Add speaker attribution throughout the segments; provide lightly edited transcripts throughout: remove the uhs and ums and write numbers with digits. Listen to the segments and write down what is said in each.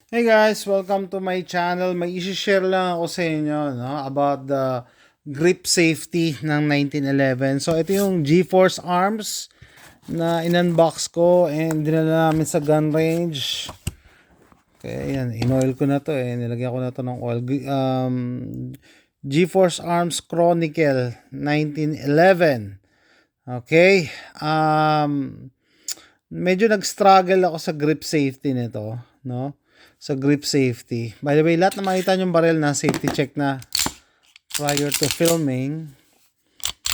Speaker 1: Hey guys, welcome to my channel. May isi-share lang ako sa inyo about the grip safety ng 1911. So ito yung GeForce Arms na in-unbox ko and dinala namin sa gun range. Okay, yan, in-oil ko na to nilagyan ko na to ng oil. GeForce Arms Chronicle 1911. Okay, medyo nag-struggle ako sa grip safety nito, no? Sa grip safety. By the way, lahat na makita yung barrel na safety check na prior to filming.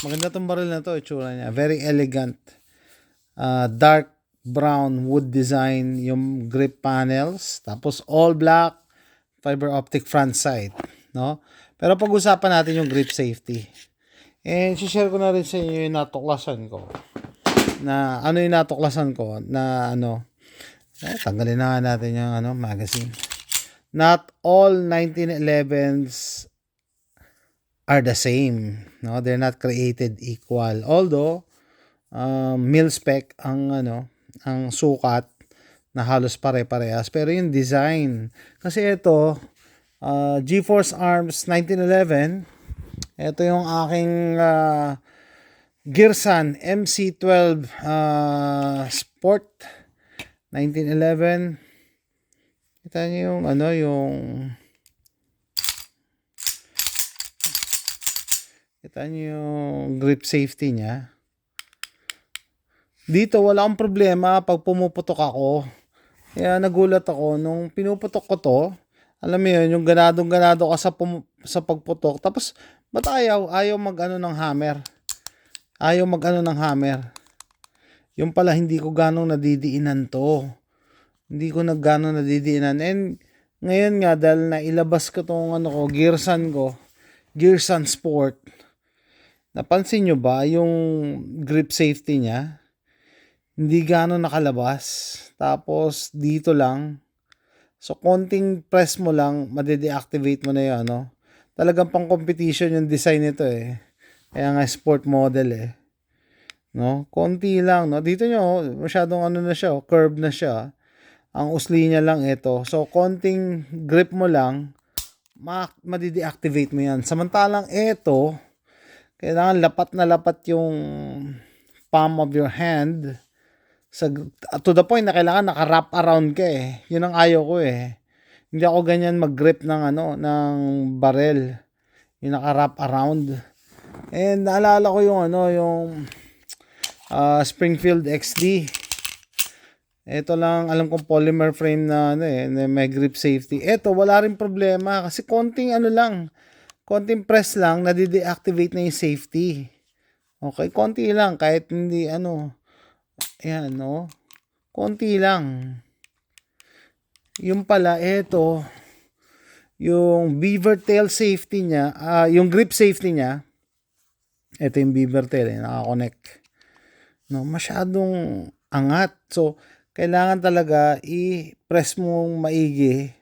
Speaker 1: Maganda tong barrel na to, itsura niya. Very elegant. Dark brown wood design yung grip panels. Tapos all black fiber optic front sight, no? Pero pag-usapan natin yung grip safety. And share ko na rin sa inyo yung natuklasan ko. Na ano yung natuklasan ko na tanggalin na nga natin yung magazine. Not all 1911s are the same, no? They're not created equal. Although mil spec ang sukat na halos pare-parehas, pero yung design kasi ito GeForce Arms 1911, ito yung aking Gearsan MC12 Sport 1911. Kita niyo yung yung grip safety niya. Dito wala akong problema pag pumuputok ako. Kaya nagulat ako nung pinuputok ko to. Alam mo yun, yung ganadong-ganado ka sa pagputok. Tapos, ba't ayaw mag-ano ng hammer? Ayaw mag-ano ng hammer. Yung pala, hindi ko ganong nadidiinan to. Hindi ko ganong nadidiinan. And, ngayon nga, dahil nailabas ko tong Gearsan Sport. Napansin nyo ba yung grip safety niya? Hindi gaano nakalabas. Tapos dito lang. So konting press mo lang, made-deactivate mo na 'yung Talagang pang competition yung design nito Kaya nga sport model No? Konti lang, no? Dito nyo, masyadong na siya, curve na siya. Ang usli niya lang ito. So konting grip mo lang, made-deactivate mo 'yan. Samantalang ito, kailangan lapat na lapat yung palm of your hand. To the point na kailangan naka-wrap around ka Yun ang ayaw ko Hindi ako ganyan mag-grip ng barrel. Yung naka-wrap around. And naalala ko yung Springfield XD. Ito lang alam kong polymer frame na na may grip safety. Ito wala rin problema kasi konting konting press lang, nade-deactivate na yung safety. Okay, konti lang kahit hindi ayan, no? Konti lang. Yung pala, ito, yung beaver tail safety niya, yung grip safety niya, ito yung beaver tail, nakakonect. No, masyadong angat. So, kailangan talaga i-press mong maigi.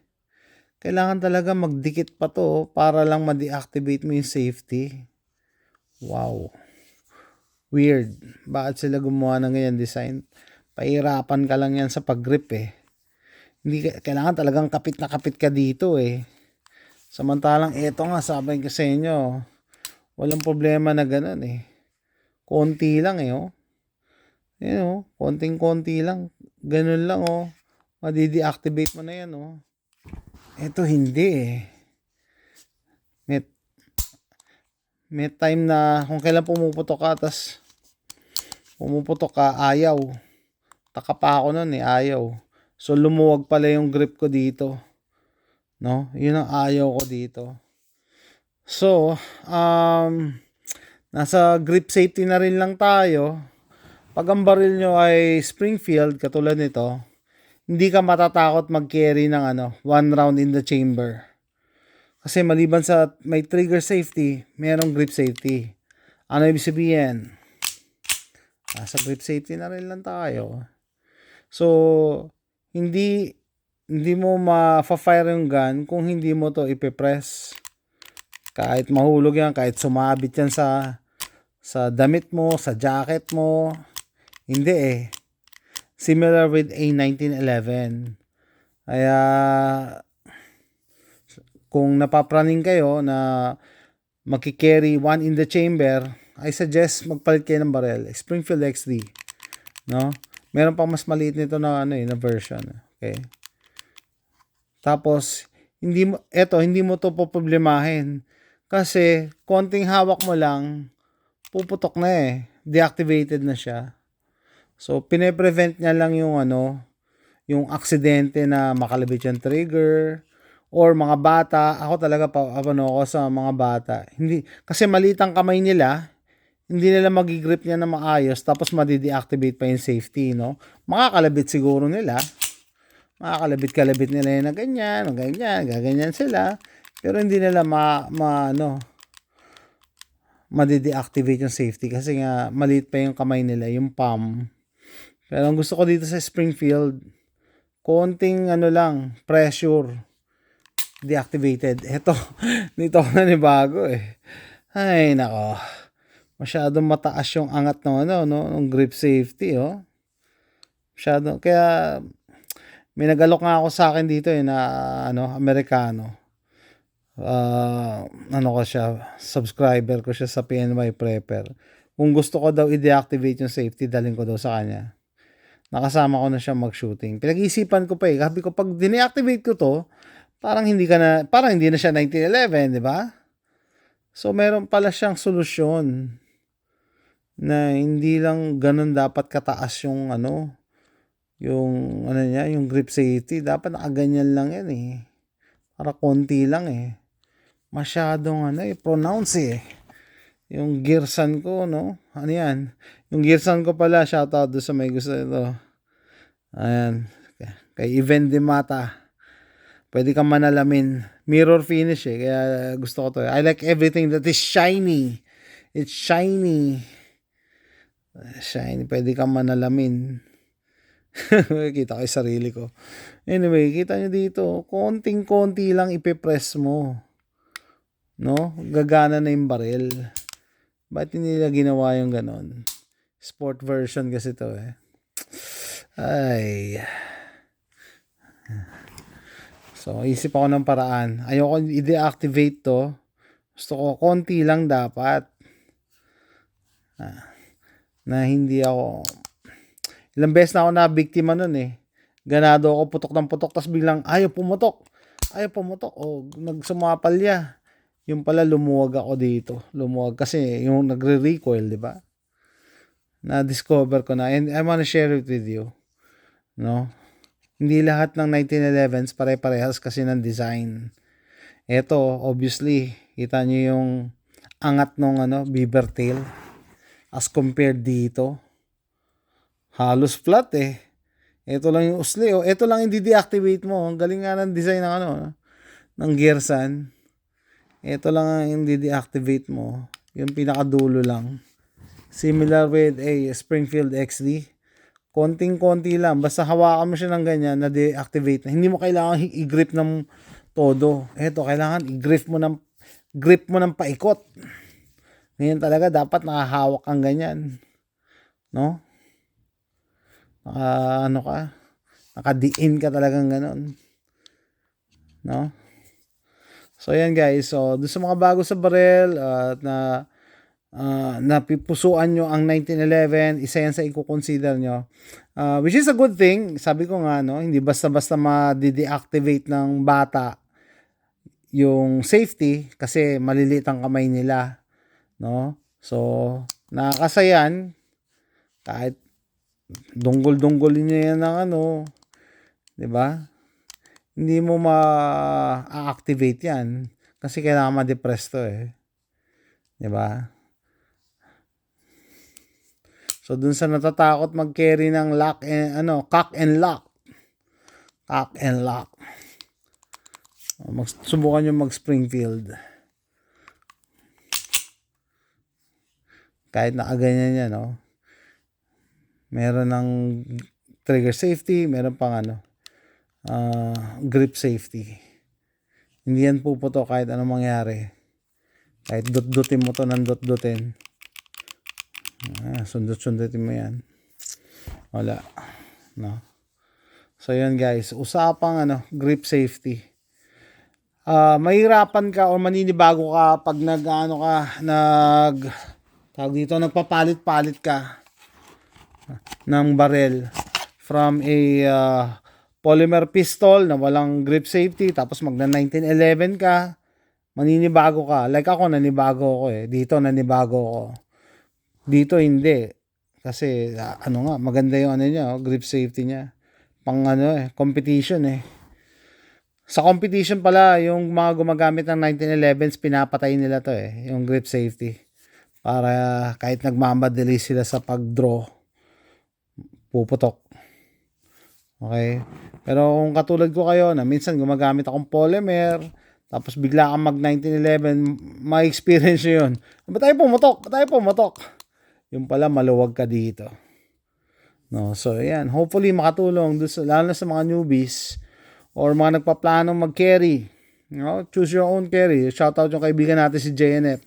Speaker 1: Kailangan talaga magdikit pa to para lang ma-deactivate mo yung safety. Wow. Weird. Bakit sila gumawa ng ganyan design? Pahirapan ka lang yan sa pag-grip Hindi kailangan talagang kapit na kapit ka dito Samantalang eto nga, sabi ko sa inyo, walang problema na ganun Konti lang konting-konti lang. Ganun lang Madi-deactivate mo na yan Ito hindi May, may time na kung kailan pumuputok ka, ayaw. Taka pa ako nun ayaw. So lumuwag pala yung grip ko dito. No? Yun ang ayaw ko dito. So, nasa grip safety na rin lang tayo. Pag ang baril nyo ay Springfield, katulad nito, hindi ka matatakot mag-carry ng one round in the chamber. Kasi maliban sa may trigger safety, merong grip safety. Ano ibig sabihin? Nasa grip safety na rin lang tayo. So, hindi mo ma-fire yung gun kung hindi mo to ipipress. Kahit mahulog yan, kahit sumabit yan sa damit mo, sa jacket mo. Hindi Similar with A1911. Kaya kung napapraning kayo na magki-carry one in the chamber, I suggest magpalit kayo ng barrel. Springfield XD, no? Meron pang mas maliit nito na na version. Okay? Tapos hindi mo to poproblemahin kasi konting hawak mo lang puputok na eh. Deactivated na siya. So pine-prevent niya lang yung yung aksidente na makalabit yung trigger or mga bata. Ako talaga ako sa mga bata. Hindi kasi maliit ang kamay nila, hindi nila magi-grip niya na maayos tapos madi-deactivate pa yung safety, no? Makakalabit siguro nila. Makakalabit-kalabit nila yun na ganyan, gaganyan sila. Pero hindi nila madi-deactivate yung safety kasi nga maliit pa yung kamay nila, yung palm. Pero ang gusto ko dito sa Springfield, konting lang, pressure, deactivated. Eto, dito ako nanibago eh. Ay, nako. Masyadong mataas yung angat ng ng grip safety, oh. Masyado, kaya may nagalok nga ako sa akin dito na Amerikano. Ko siya, subscriber ko siya sa PNY Prepper. Kung gusto ko daw i-deactivate yung safety, dalhin ko daw sa kanya. Nakasama ko na siya mag-shooting. Pinag-iisipan ko pa eh. Sabi ko, pag dineactivate ko to, parang hindi na siya 1911, di ba? So, meron pala siyang solusyon na hindi lang ganun dapat kataas yung yung grip safety. Dapat nakaganyan lang yan eh. Para konti lang eh. Masyadong pronounce eh. Yung Gearsan ko, no? Ano yan? Yung Gearsan ko pala, shoutout doon sa may gusto ito. Ayan. Kay Even de Mata. Pwede kang manalamin. Mirror finish eh. Kaya gusto ko to. I like everything that is shiny. It's shiny. Shiny. Pwede kang manalamin. Kita ko yung sarili ko. Anyway, kita nyo dito. Konting-konti lang ipipress mo. No? Gagana na yung barrel. Ba't hindi nila ginawa yung ganon? Sport version kasi to eh. Ay. So, isip ako ng paraan. Ayoko i-deactivate to. Gusto ko, konti lang dapat. Na hindi ako... Ilang beses na ako na-biktima nun eh. Ganado ako putok ng putok, tapos biglang ayaw pumutok. O, nagsumapalya. Yung pala lumuwag ako dito. Lumuwag kasi yung nagre-recoil, di ba? Na-discover ko na. And I wanna share it with you. No? Hindi lahat ng 1911s pare-parehas kasi ng design. Ito, obviously, kita nyo yung angat ng beaver tail. As compared dito. Halos flat eh. Ito lang yung usli. Oh. Ito lang yung di-deactivate mo. Ang galing nga ng design ng ng Gearsan. Ito lang ang di-deactivate mo. Yung pinakadulo lang. Similar with a Springfield XD. Konting-konti lang. Basta hawakan mo siya ng ganyan na deactivate na. Hindi mo kailangan i-grip ng todo. Ito, kailangan i-grip mo ng paikot. Ngayon talaga dapat nakahawak kang ganyan. No? Nakadiin ka talagang ganon. No? So, yan guys. So, doon sa mga bago sa barrel at napipusuan nyo ang 1911, isa yan sa i-consider nyo. Which is a good thing. Sabi ko nga, hindi basta-basta ma-deactivate ng bata yung safety kasi maliliit ang kamay nila. No? So, nakakasayan kahit dunggol-dunggolin niya yan ng 'di ba? Hindi mo ma-activate yan kasi kailangan ma-depress to eh. 'Di ba? So dun sa natatakot mag-carry ng cock and lock. Cock and lock. Subukan nyo mag-Springfield. Kahit nakaganyan yan, meron ng trigger safety, meron pang grip safety. Hindi yan puputo kahit anong mangyari. Kahit dot-dotin mo to ng dot-dotin. Sundot-sundutin mo yan. Wala. No? So yun guys, usapang grip safety. Mahirapan ka o maninibago ka pag tawag dito, nagpapalit-palit ka ng barel from a polymer pistol na walang grip safety, tapos magna 1911 ka, maninibago ka. Like ako, nanibago ako eh. Dito nanibago ako. Dito hindi. Kasi maganda yung niya, grip safety niya. Pang competition eh. Sa competition pala, yung mga gumagamit ng 1911s, pinapatay nila to eh, yung grip safety. Para kahit nagmamadali sila sa pag-draw, puputok. Okay? Pero kung katulad ko kayo, na minsan gumagamit akong polymer, tapos bigla kang mag 1911, ma-experience nyo yun. Ba't tayo pumotok? Yung pala, maluwag ka dito. No, so ayan, hopefully makatulong lalo na sa mga newbies or mga nagpaplanong mag-carry. Choose your own carry. Shoutout yung kaibigan natin si JNF.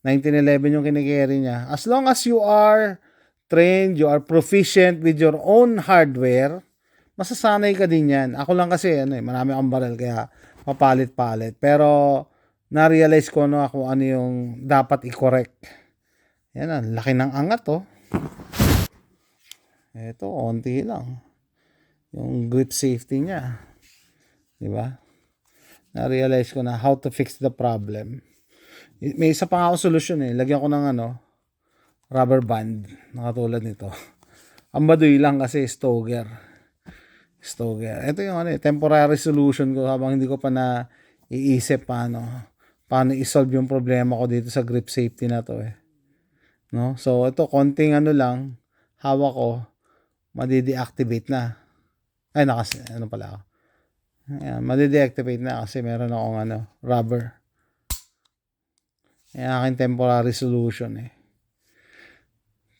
Speaker 1: 1911 yung kinikerry niya. As long as you are trained, you are proficient with your own hardware, masasanay ka din yan. Ako lang kasi, marami akong barrel, kaya papalit-palit. Pero, na-realize ko kung ano yung dapat i-correct. Yan, laki ng angat, oh. Ito, onti lang. Yung grip safety niya. Diba? Na-realize ko na how to fix the problem. May isa pa nga ako solusyon eh. Lagyan ko ng rubber band. Nakatulad nito. Ang baduy lang kasi Stoger. Ito yung temporary solution ko habang hindi ko pa na iisip paano i-solve yung problema ko dito sa grip safety na to eh. No? So ito konting lang hawak ko, madi-deactivate na. Ay pala ako. Ayan, madi-deactivate na kasi meron akong rubber. Ayan, aking temporary solution eh.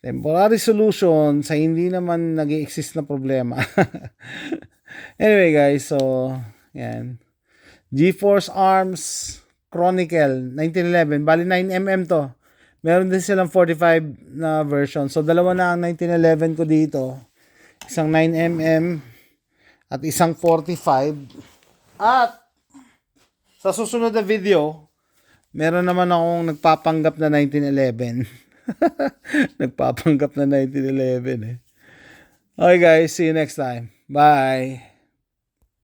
Speaker 1: Temporary solution sa hindi naman nag-i-exist na problema. Anyway guys, so yan. GeForce Arms Chronicle 1911. Bali 9mm to. Meron din silang 45 na version. So dalawa na ang 1911 ko dito. Isang 9mm at isang 45. At sa susunod na video, meron naman akong nagpapanggap na 1911. Nagpapanggap na 1911 eh. Okay guys, see you next time. Bye!